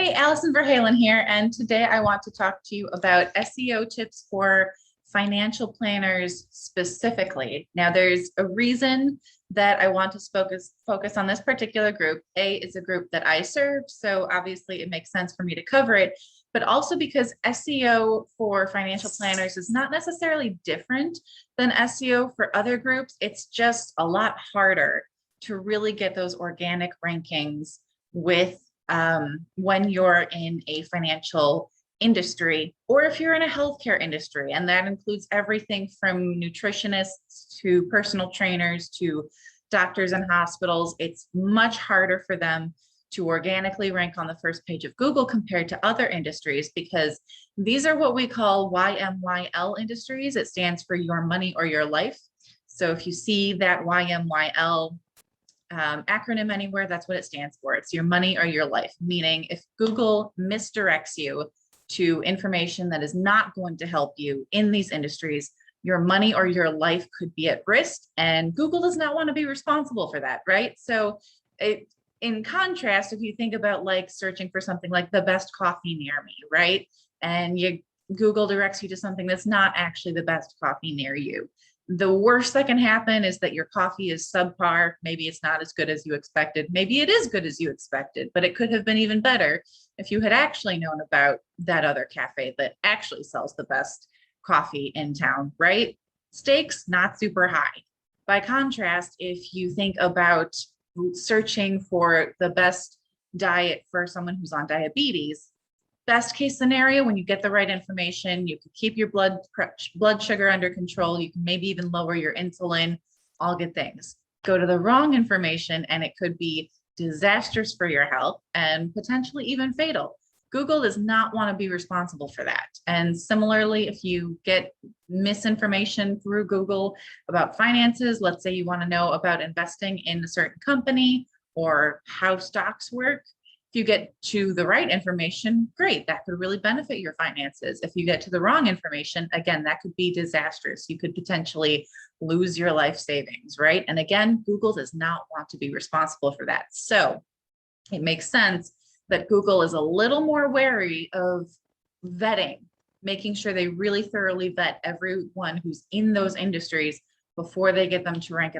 Hey, Allison Verhalen here, and today I want to talk to you about SEO tips for financial planners specifically. Now, there's a reason that I want to focus on this particular group. A is a group that I serve, so obviously it makes sense for me to cover it, but also because SEO for financial planners is not necessarily different than SEO for other groups. It's just a lot harder to really get those organic rankings with when you're in a financial industry, or if you're in a healthcare industry, and that includes everything from nutritionists to personal trainers to doctors and hospitals. It's much harder for them to organically rank on the first page of Google compared to other industries, because these are what we call YMYL industries. It stands for your money or your life. So if you see that YMYL acronym anywhere, that's what it stands for. It's your money or your life, meaning if Google misdirects you to information that is not going to help you in these industries, your money or your life could be at risk, and Google does not want to be responsible for that, right? So in contrast, if you think about like searching for something like the best coffee near me, right? And Google directs you to something that's not actually the best coffee near you. The worst that can happen is that your coffee is subpar. Maybe it's not as good as you expected. Maybe it is good as you expected, but it could have been even better if you had actually known about that other cafe that actually sells the best coffee in town, right? Stakes, not super high. By contrast, if you think about searching for the best diet for someone who's on diabetes, best case scenario, when you get the right information, you can keep your blood sugar under control. You can maybe even lower your insulin, all good things. Go to the wrong information and it could be disastrous for your health and potentially even fatal. Google does not want to be responsible for that. And similarly, if you get misinformation through Google about finances, let's say you want to know about investing in a certain company or how stocks work, if you get to the right information, great, that could really benefit your finances. If you get to the wrong information, again, that could be disastrous. You could potentially lose your life savings, right? And again, Google does not want to be responsible for that. So it makes sense that Google is a little more wary of vetting, making sure they really thoroughly vet everyone who's in those industries before they get them to rank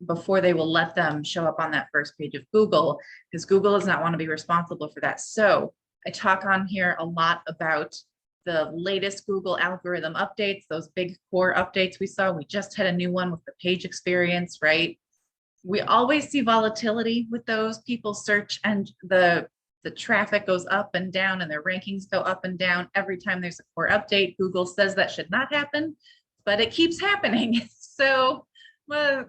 before they will let them show up on that first page of Google, because Google does not want to be responsible for that. So I talk on here a lot about the latest Google algorithm updates, those big core updates we saw. We just had a new one with the page experience, right? We always see volatility with those. People search and the traffic goes up and down and their rankings go up and down every time there's a core update. Google says that should not happen, but it keeps happening. So well,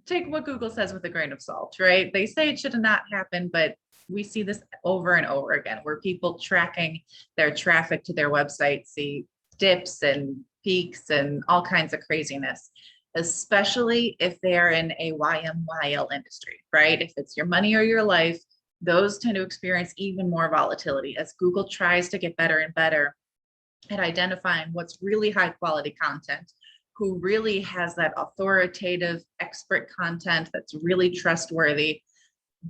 take what Google says with a grain of salt, right? They say it should not happen, but we see this over and over again, where people tracking their traffic to their website see dips and peaks and all kinds of craziness, especially if they're in a YMYL industry, right? If it's your money or your life, those tend to experience even more volatility as Google tries to get better and better at identifying what's really high quality content, who really has that authoritative expert content that's really trustworthy.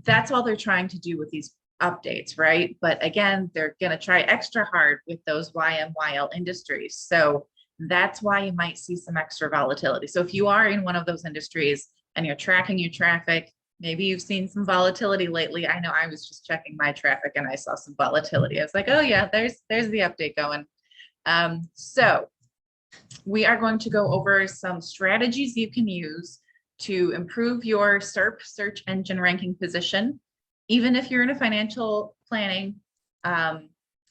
That's all they're trying to do with these updates, right? But again, they're going to try extra hard with those YMYL industries. So that's why you might see some extra volatility. So if you are in one of those industries and you're tracking your traffic, maybe you've seen some volatility lately. I know I was just checking my traffic and I saw some volatility. I was like, oh yeah, there's the update going. So we are going to go over some strategies you can use to improve your SERP, search engine ranking position, even if you're in a financial planning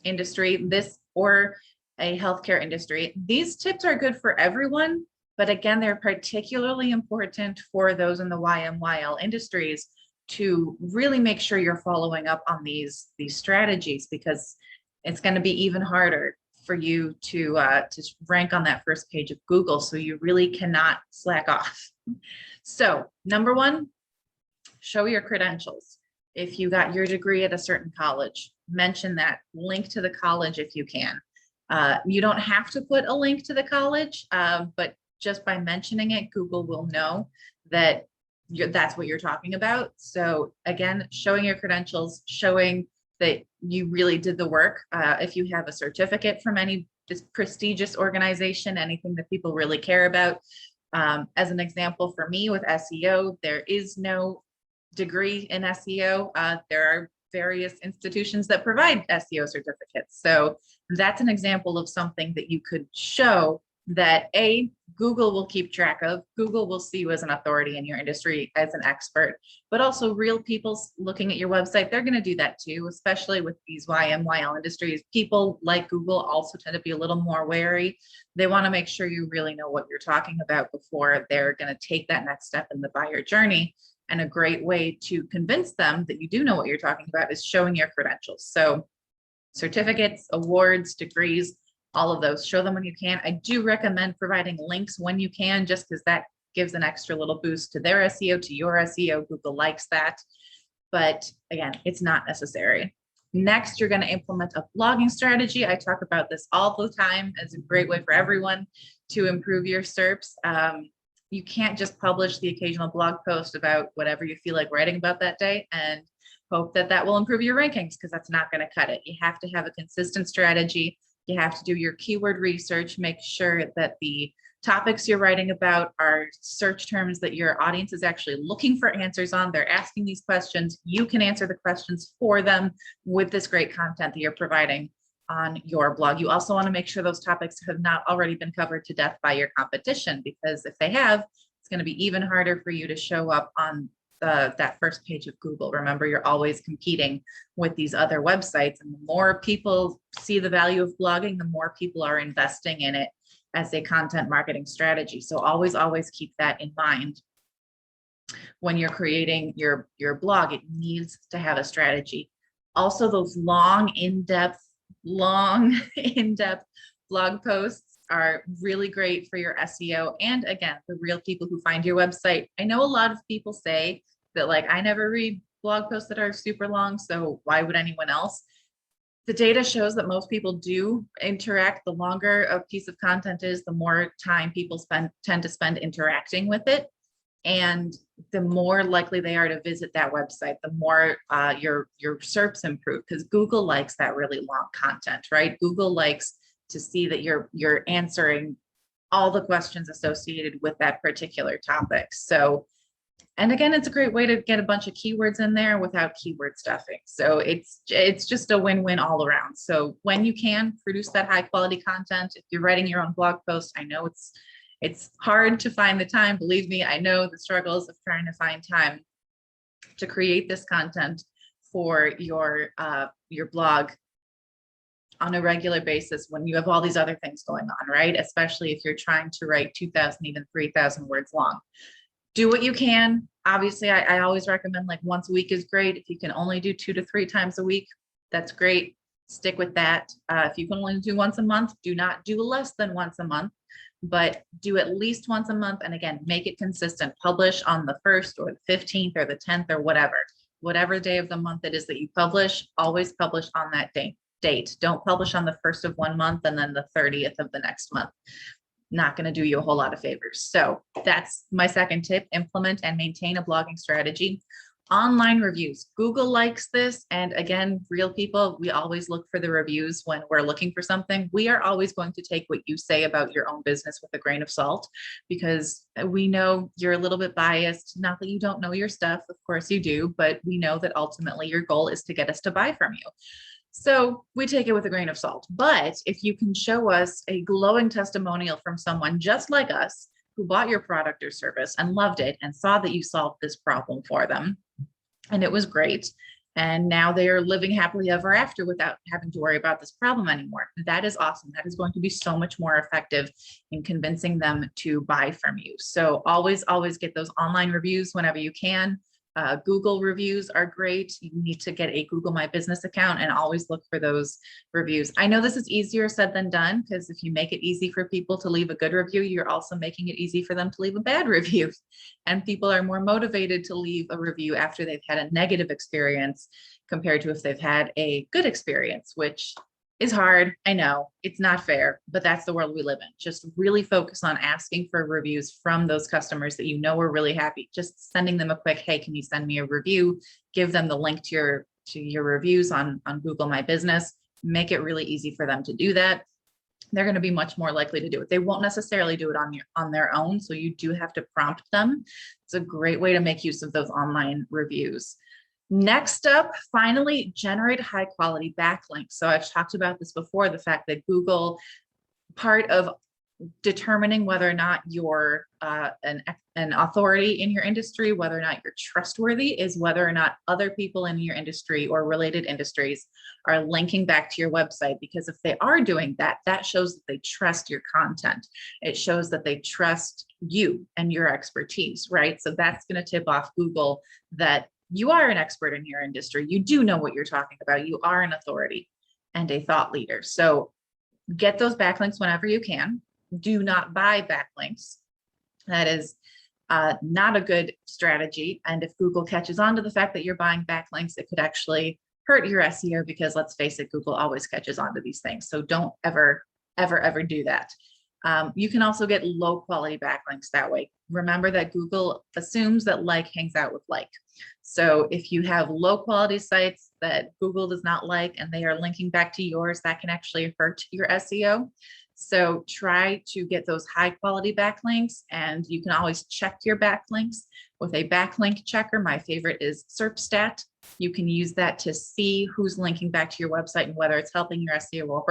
industry, or a healthcare industry. These tips are good for everyone, but again, they're particularly important for those in the YMYL industries to really make sure you're following up on these strategies, because it's going to be even harder for you to rank on that first page of Google. So you really cannot slack off. So number one, show your credentials. If you got your degree at a certain college, mention that, link to the college if you can. You don't have to put a link to the college, but just by mentioning it, Google will know that that's what you're talking about. So again, showing your credentials, showing that you really did the work. If you have a certificate from any prestigious organization, anything that people really care about. As an example, for me with SEO, there is no degree in SEO. There are various institutions that provide SEO certificates. So that's an example of something that you could show that Google will keep track of. Google will see you as an authority in your industry, as an expert, but also real people looking at your website, they're going to do that too, especially with these YMYL industries. People like Google also tend to be a little more wary. They want to make sure you really know what you're talking about before they're going to take that next step in the buyer journey. And a great way to convince them that you do know what you're talking about is showing your credentials. So certificates, awards, degrees, all of those, show them when you can. I do recommend providing links when you can, just because that gives an extra little boost to their SEO, to your SEO. Google likes that. But again, it's not necessary. Next, you're going to implement a blogging strategy. I talk about this all the time as a great way for everyone to improve your SERPs. You can't just publish the occasional blog post about whatever you feel like writing about that day and hope that that will improve your rankings, because that's not going to cut it. You have to have a consistent strategy. You have to do your keyword research, make sure that the topics you're writing about are search terms that your audience is actually looking for answers on. They're asking these questions. You can answer the questions for them with this great content that you're providing on your blog. You also want to make sure those topics have not already been covered to death by your competition, because if they have, it's going to be even harder for you to show up on that first page of Google. Remember, you're always competing with these other websites, and the more people see the value of blogging, the more people are investing in it as a content marketing strategy. So always keep that in mind. When you're creating your blog, it needs to have a strategy. Also, those long, in-depth blog posts are really great for your SEO. And again, the real people who find your website. I know a lot of people say that, like, I never read blog posts that are super long, so why would anyone else? The data shows that most people do interact. The longer a piece of content is, the more time people tend to spend interacting with it. And the more likely they are to visit that website, the more your SERPs improve, because Google likes that really long content, right? Google likes to see that you're answering all the questions associated with that particular topic. So, and again, it's a great way to get a bunch of keywords in there without keyword stuffing. So it's just a win-win all around. So when you can, produce that high quality content. If you're writing your own blog post, I know it's hard to find the time. Believe me, I know the struggles of trying to find time to create this content for your blog on a regular basis when you have all these other things going on, right? Especially if you're trying to write 2,000, even 3,000 words long. Do what you can. Obviously, I always recommend, like, once a week is great. If you can only do 2 to 3 times a week, that's great. Stick with that. If you can only do once a month, do not do less than once a month, but do at least once a month. And again, make it consistent. Publish on the 1st or the 15th or the 10th or whatever day of the month it is that you publish. Always publish on that date. Don't publish on the 1st of one month and then the 30th of the next month. Not going to do you a whole lot of favors. So that's my second tip: implement and maintain a blogging strategy. Online reviews. Google likes this. And again, real people, we always look for the reviews when we're looking for something. We are always going to take what you say about your own business with a grain of salt, because we know you're a little bit biased. Not that you don't know your stuff, of course you do, but we know that ultimately your goal is to get us to buy from you. So we take it with a grain of salt. But if you can show us a glowing testimonial from someone just like us who bought your product or service and loved it and saw that you solved this problem for them, and it was great, and now they are living happily ever after without having to worry about this problem anymore, that is awesome. That is going to be so much more effective in convincing them to buy from you. So always get those online reviews whenever you can. Google reviews are great. You need to get a Google My Business account and always look for those reviews. I know this is easier said than done, because if you make it easy for people to leave a good review, you're also making it easy for them to leave a bad review. And people are more motivated to leave a review after they've had a negative experience compared to if they've had a good experience, which is hard. I know it's not fair, but that's the world we live in. Just really focus on asking for reviews from those customers that you know are really happy. Just sending them a quick, hey, can you send me a review? Give them the link to your reviews on Google My Business. Make it really easy for them to do that. They're going to be much more likely to do it. They won't necessarily do it on their own. So you do have to prompt them. It's a great way to make use of those online reviews. Next up, finally, generate high quality backlinks. So I've talked about this before, the fact that Google, part of determining whether or not you're an authority in your industry, whether or not you're trustworthy, is whether or not other people in your industry or related industries are linking back to your website. Because if they are doing that, that shows that they trust your content. It shows that they trust you and your expertise, right? So that's going to tip off Google that you are an expert in your industry. You do know what you're talking about. You are an authority and a thought leader. So get those backlinks whenever you can. Do not buy backlinks. That is not a good strategy. And if Google catches on to the fact that you're buying backlinks, it could actually hurt your SEO, because let's face it, Google always catches on to these things. So don't ever, ever, ever do that. You can also get low quality backlinks that way. Remember that Google assumes that like hangs out with like. So if you have low quality sites that Google does not like and they are linking back to yours, that can actually hurt your SEO. So try to get those high quality backlinks, and you can always check your backlinks with a backlink checker. My favorite is SERPstat. You can use that to see who's linking back to your website and whether it's helping your SEO or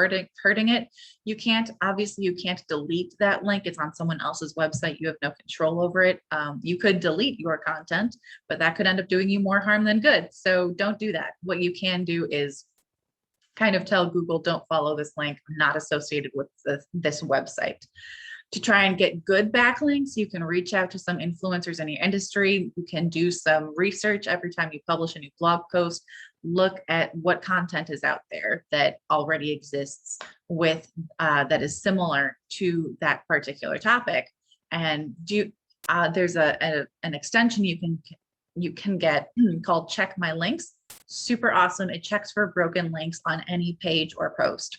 hurting it. Obviously you can't delete that link. It's on someone else's website. You have no control over it. You could delete your content, but that could end up doing you more harm than good. So don't do that. What you can do is kind of tell Google, don't follow this link, I'm not associated with this website. To try and get good backlinks, you can reach out to some influencers in your industry. You can do some research every time you publish a new blog post. Look at what content is out there that already exists with that is similar to that particular topic. And there's an extension you can get called Check My Links. Super awesome. It checks for broken links on any page or post.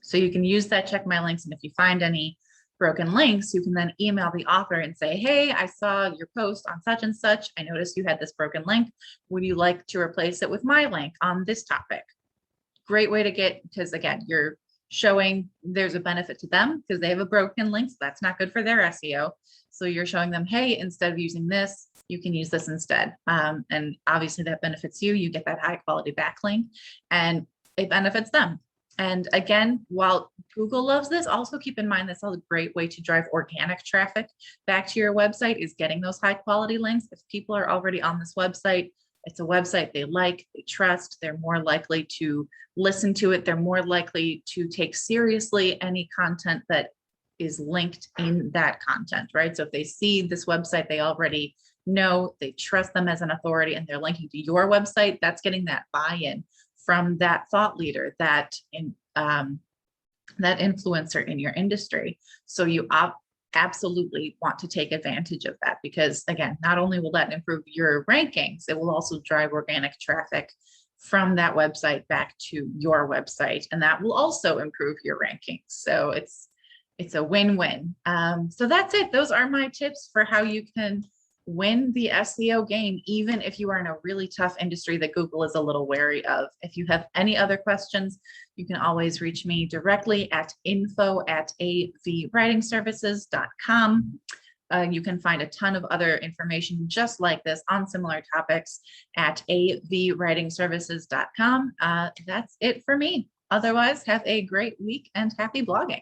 So you can use that Check My Links. And if you find any broken links, you can then email the author and say, hey, I saw your post on such and such. I noticed you had this broken link. Would you like to replace it with my link on this topic? Great way to get, because again, you're showing there's a benefit to them because they have a broken link. So that's not good for their SEO. So you're showing them, hey, instead of using this, you can use this instead. And obviously that benefits you. You get that high quality backlink and it benefits them. And again, while Google loves this, also keep in mind that's a great way to drive organic traffic back to your website, is getting those high quality links. If people are already on this website, it's a website they like, they trust, they're more likely to listen to it. They're more likely to take seriously any content that is linked in that content, right? So if they see this website, they already know, they trust them as an authority, and they're linking to your website, that's getting that buy-in from that thought leader, that influencer in your industry. So you absolutely want to take advantage of that, because again, not only will that improve your rankings, it will also drive organic traffic from that website back to your website, and that will also improve your rankings. So it's a win-win. So that's it. Those are my tips for how you can win the SEO game, even if you are in a really tough industry that Google is a little wary of. If you have any other questions, you can always reach me directly at info@avwritingservices.com. You can find a ton of other information just like this on similar topics at avwritingservices.com. That's it for me. Otherwise, have a great week and happy blogging.